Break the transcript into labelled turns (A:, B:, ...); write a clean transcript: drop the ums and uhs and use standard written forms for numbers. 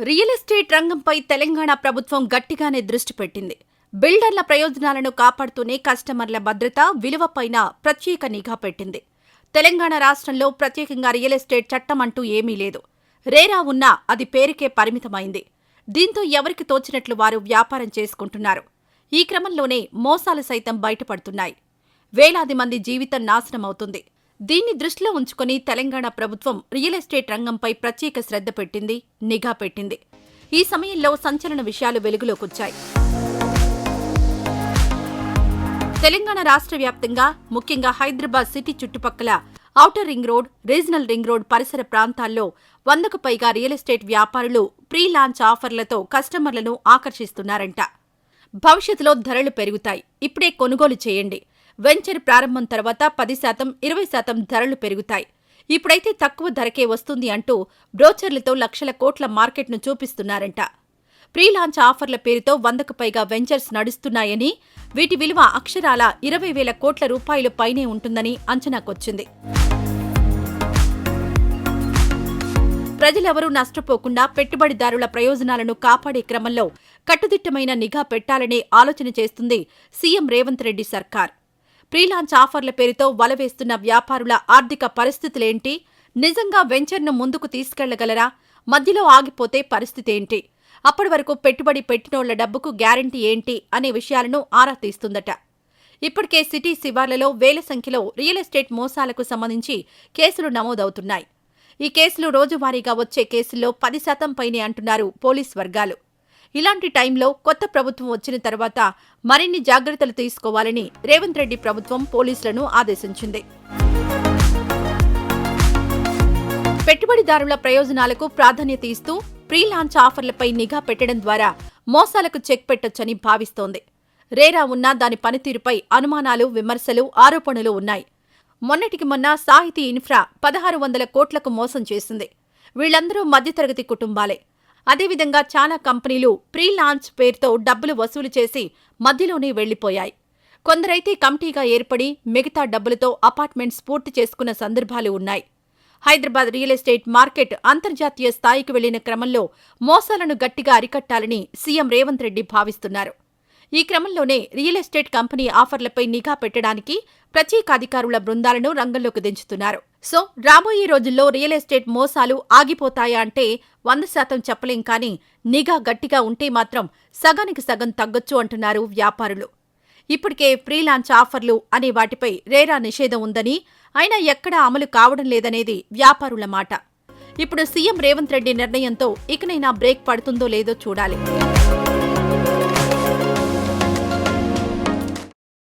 A: Real estate రంగంపై తెలంగాణ ప్రభుత్వం గట్టిగానే దృష్టి పెట్టింది. బిల్డర్ల ప్రయోజనాలను కాపాడుతూనే కస్టమర్ల భద్రత, విలువపైన ప్రత్యేక నిఘా పెట్టింది. తెలంగాణ రాష్ట్రంలో ప్రత్యేకంగా రియల్ ఎస్టేట్ చట్టం అంటూ ఏమీ లేదు. రేరా ఉన్నా అది పేరుకే పరిమితమైంది. దీంతో ఎవరికి తోచినట్లు వారు వ్యాపారం చేసుకుంటున్నారు. ఈ క్రమంలోనే మోసాలు సైతం బయటపడుతున్నాయి. వేలాది మంది జీవితం నాశనమవుతుంది. దీన్ని దృష్టిలో ఉంచుకుని తెలంగాణ ప్రభుత్వం రియల్ ఎస్టేట్ రంగంపై ప్రత్యేక శ్రద్ధ పెట్టింది, నిఘా పెట్టింది. ఈ సమయంలో సంచలన విషయాలు వెలుగులోకొచ్చాయి. తెలంగాణ రాష్ట్ర వ్యాప్తంగా, ముఖ్యంగా హైదరాబాద్ సిటీ చుట్టుపక్కల outer ring road, regional ring road పరిసర ప్రాంతాల్లో 100కు పైగా రియల్ ఎస్టేట్ వ్యాపారులు ప్రీ లాంచ్ ఆఫర్లతో కస్టమర్లను ఆకర్షిస్తున్నారంట. భవిష్యత్తులో ధరలు పెరుగుతాయి, ఇప్పుడే కొనుగోలు చేయండి. వెంచర్ ప్రారంభం తర్వాత 10%, 20% ధరలు పెరుగుతాయి. ఇప్పుడైతే తక్కువ ధరకే వస్తుంది అంటూ బ్రోచర్లతో లక్షల కోట్ల మార్కెట్ను చూపిస్తున్నారంట. ప్రీ లాంచ్ ఆఫర్ల పేరుతో 100కు పైగా వెంచర్స్ నడుస్తున్నాయని, వీటి విలువ అక్షరాల 20,000 కోట్ల రూపాయలు పైనే ఉంటుందని అంచనాకొచ్చింది. ప్రజలెవరూ నష్టపోకుండా పెట్టుబడిదారుల ప్రయోజనాలను కాపాడే క్రమంలో కట్టుదిట్టమైన నిఘా పెట్టాలనే ఆలోచన చేస్తుంది సీఎం రేవంత్ రెడ్డి సర్కార్. ప్రీలాంచ్ ఆఫర్ల పేరుతో వలవేస్తున్న వ్యాపారుల ఆర్థిక పరిస్థితులేంటి? నిజంగా వెంచర్ను ముందుకు తీసుకెళ్లగలరా? మధ్యలో ఆగిపోతే పరిస్థితేంటి? అప్పటి వరకు పెట్టుబడి పెట్టినోళ్ల డబ్బుకు గ్యారంటీ ఏంటి అనే విషయాలను ఆరా తీస్తుందట. ఇప్పటికే సిటీ శివార్లలో వేల సంఖ్యలో రియల్ ఎస్టేట్ మోసాలకు సంబంధించి కేసులు నమోదవుతున్నాయి. ఈ కేసులు రోజువారీగా వచ్చే కేసుల్లో 10% పైనే అంటున్నారు పోలీస్ వర్గాలు. ఇలాంటి టైంలో కొత్త ప్రభుత్వం వచ్చిన తర్వాత మరిన్ని జాగ్రత్తలు తీసుకోవాలని రేవంత్ రెడ్డి ప్రభుత్వం పోలీసులను ఆదేశించింది. పెట్టుబడిదారుల ప్రయోజనాలకు ప్రాధాన్యత ఇస్తూ ప్రీ లాంచ్ ఆఫర్లపై నిఘా పెట్టడం ద్వారా మోసాలకు చెక్ పెట్టొచ్చని భావిస్తోంది. రేరా ఉన్నా దాని పనితీరుపై అనుమానాలు, విమర్శలు, ఆరోపణలు ఉన్నాయి. మొన్నటికి మొన్న సాహితీ ఇన్ఫ్రా 1,600 కోట్లకు మోసం చేసింది. వీళ్లందరూ మధ్యతరగతి కుటుంబాలే. అదేవిధంగా చాలా కంపెనీలు ప్రీ లాంచ్ పేరుతో డబ్బులు వసూలు చేసి మధ్యలోనే వెళ్లిపోయాయి. కొందరైతే కమిటీగా ఏర్పడి మిగతా డబ్బులతో అపార్ట్మెంట్స్ పూర్తి చేసుకున్న సందర్భాలు ఉన్నాయి. హైదరాబాద్ రియల్ ఎస్టేట్ మార్కెట్ అంతర్జాతీయ స్థాయికి వెళ్లిన క్రమంలో మోసాలను గట్టిగా అరికట్టాలని సీఎం రేవంత్ రెడ్డి భావిస్తున్నారు. ఈ క్రమంలోనే రియల్ ఎస్టేట్ కంపెనీ ఆఫర్లపై నిఘా పెట్టడానికి ప్రత్యేక అధికారుల బృందాలను రంగంలోకి దించుతున్నారు. సో రాబోయే రోజుల్లో రియల్ ఎస్టేట్ మోసాలు ఆగిపోతాయా అంటే 100% చెప్పలేం, కానీ నిఘా గట్టిగా ఉంటే మాత్రం సగానికి సగం తగ్గొచ్చు అంటున్నారు వ్యాపారులు. ఇప్పటికే ప్రీ లాంచ్ ఆఫర్లు అనే వాటిపై రేరా నిషేధం ఉందని, అయినా ఎక్కడా అమలు కావడం లేదనేది వ్యాపారుల మాట. ఇప్పుడు సీఎం రేవంత్ రెడ్డి నిర్ణయంతో ఇకనైనా బ్రేక్ పడుతుందో లేదో చూడాలి.